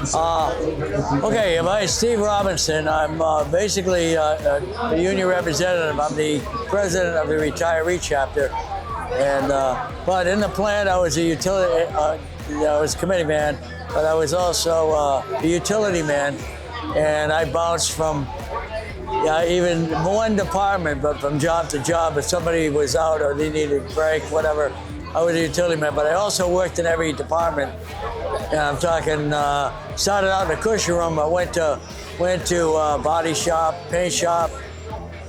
Okay, my name's Steve Robinson. I'm basically a union representative. I'm the president of the retiree chapter, and but in the plant I was a utility. I was a committee man, but I was also a utility man, and I bounced from even one department, but from job to job. If somebody was out or they needed a break, whatever, I was a utility man. But I also worked in every department. And I'm talking, started out in the cushion room. I went to body shop, paint shop,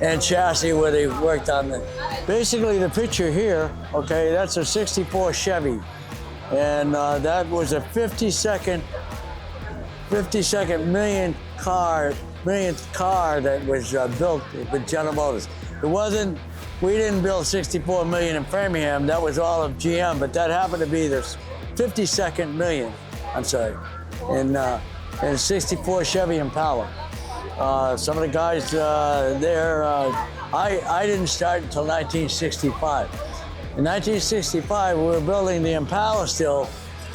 and chassis where they worked on the. Basically, the picture here, okay, that's a '64 Chevy, and that was a 52nd millionth car that was built with General Motors. It wasn't. We didn't build 64 million in Framingham. That was all of GM, but that happened to be the 52nd million. I'm sorry, in 64 Chevy Impala. Some of the guys there, I didn't start until 1965. In 1965, we were building the Impala still.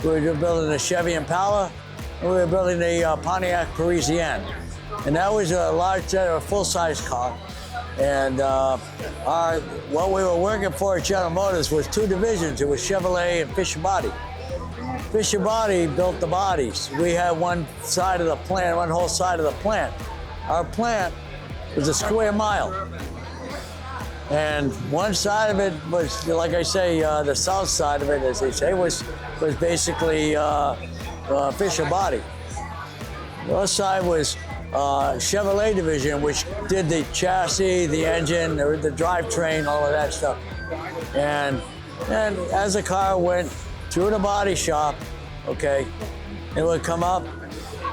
We were building the Chevy Impala, and we were building the Pontiac Parisienne. And that was a large, full-size car. And what we were working for at General Motors was two divisions. It was Chevrolet and Fisher Body. Fisher Body built the bodies. We had one side of the plant, one whole side of the plant. Our plant was a square mile. And one side of it was, like I say, the south side of it, as they say, was basically Fisher Body. The other side was Chevrolet division, which did the chassis, the engine, the drivetrain, all of that stuff. And as the car went through the body shop, okay, it would come up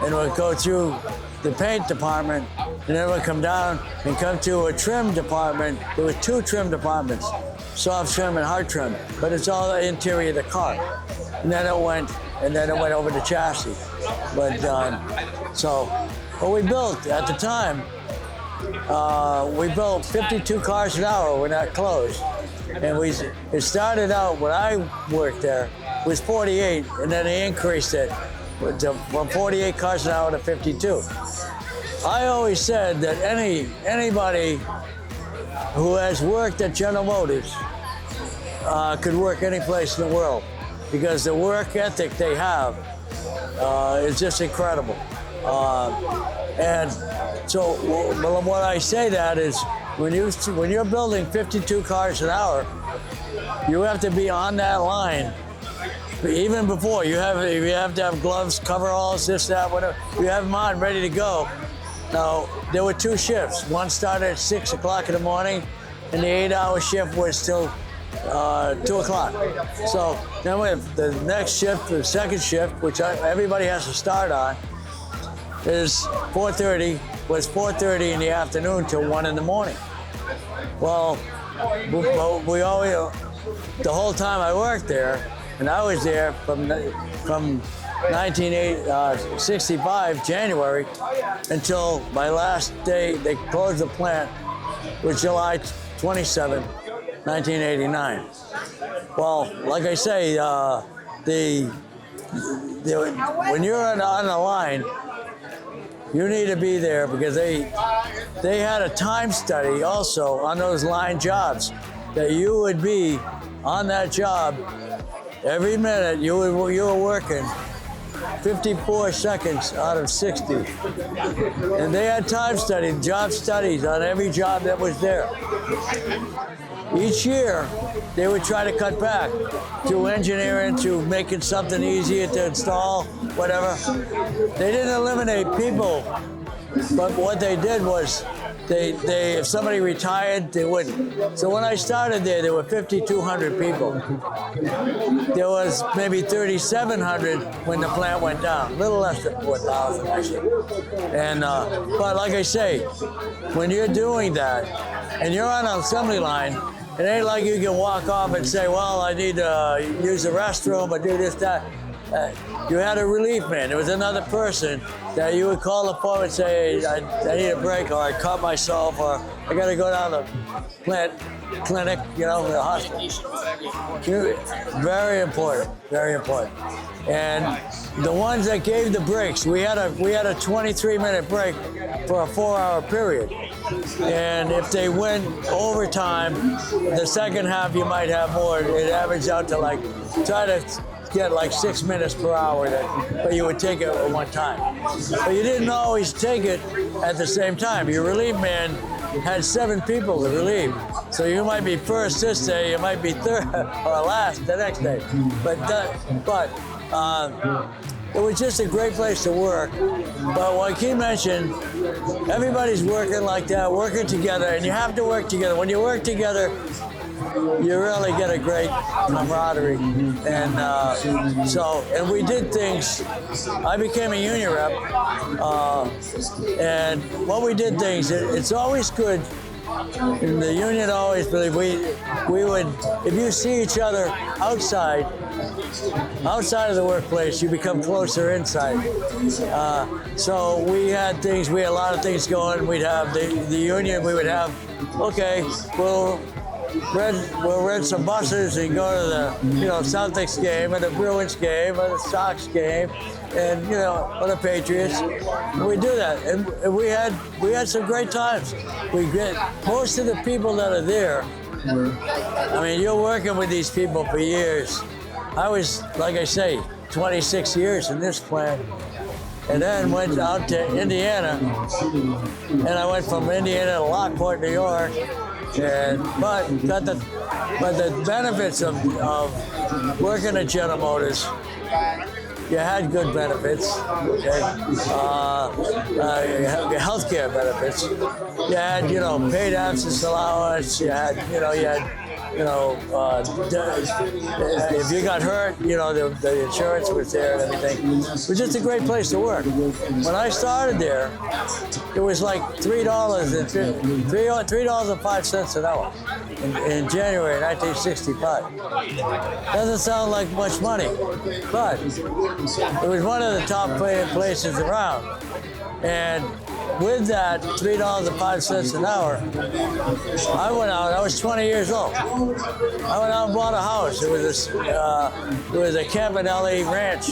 and it would go through the paint department, and then it would come down and come to a trim department. There were two trim departments, soft trim and hard trim, but it's all the interior of the car. And then it went over to chassis. But so what we built at the time, we built 52 cars an hour when that closed. And it started out when I worked there was 48, and then they increased it from 48 cars an hour to 52. I always said that anybody who has worked at General Motors could work any place in the world, because the work ethic they have is just incredible. And so what I say that is, when you're building 52 cars an hour, you have to be on that line. Even before, you have to have gloves, coveralls, this, that, whatever. You have them on, ready to go. Now, there were two shifts. One started at 6 o'clock in the morning, and the 8-hour shift was till 2 o'clock. So then we have the next shift, the second shift, which everybody has to start on, is 4:30 in the afternoon till 1 in the morning. Well, we always, the whole time I worked there, and I was there from 1965, January, until my last day, they closed the plant, was July 27, 1989. Well, like I say, when you're on the line, you need to be there, because they had a time study also on those line jobs, that you would be on that job every minute. You were working 54 seconds out of 60. And they had time study, job studies on every job that was there. Each year, they would try to cut back to engineering, to making something easier to install, whatever. They didn't eliminate people, but what they did was, if somebody retired, they wouldn't. So when I started there were 5,200 people. There was maybe 3,700 when the plant went down, a little less than 4,000 actually. And but like I say, when you're doing that and you're on an assembly line, it ain't like you can walk off and say, well, I need to use the restroom or do this, that. You had a relief man. There was another person that you would call the phone and say, hey, I need a break, or I cut myself, or I got to go down to plant clinic, the hospital. Very important, very important. And the ones that gave the breaks, we had a 23-minute break for a 4-hour period. And if they went overtime, the second half you might have more. It averaged out to like, try to get like 6 minutes per hour, but you would take it at one time. But you didn't always take it at the same time. Your relief man had 7 people to relieve. So you might be first this day, you might be third or last the next day. But it was just a great place to work. But like he mentioned, everybody's working like that, working together, and you have to work together. When you work together, you really get a great camaraderie. And and we did things. I became a union rep, and when we did things, it's always good. And the union always believed we would, if you see each other outside of the workplace, you become closer inside. So we had a lot of things going. We'd have the union, we would have, okay, we'll rent some buses and go to the Celtics game and the Bruins game or the Sox game and or the Patriots. And we do that, and we had some great times. We get most of the people that are there. I mean, you're working with these people for years. I was, like I say, 26 years in this plant, and then went out to Indiana, and I went from Indiana to Lockport, New York. But the benefits of working at General Motors, you had good benefits, okay? Health care benefits. You had, paid absence allowance. You had, if you got hurt, the insurance was there and everything. It was just a great place to work. When I started there, it was like $3.05 an hour in January 1965. Doesn't sound like much money, but it was one of the top places around. And with that $3.05 an hour, I went out. I was 20 years old. I went out and bought a house. It was a Campanelli ranch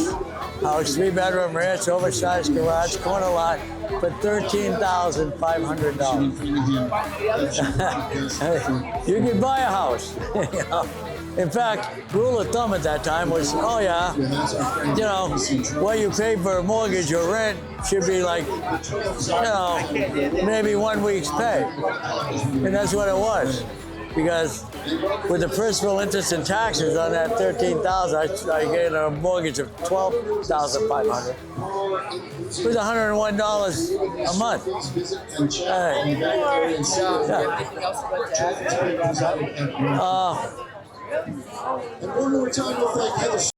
house, 3-bedroom ranch, oversized garage, corner lot, for $13,500. You could buy a house. In fact, rule of thumb at that time was, what you pay for a mortgage or rent should be like, maybe 1 week's pay. And that's what it was. Because with the principal, interest, and taxes on that $13,000, I get a mortgage of $12,500. It was $101 a month.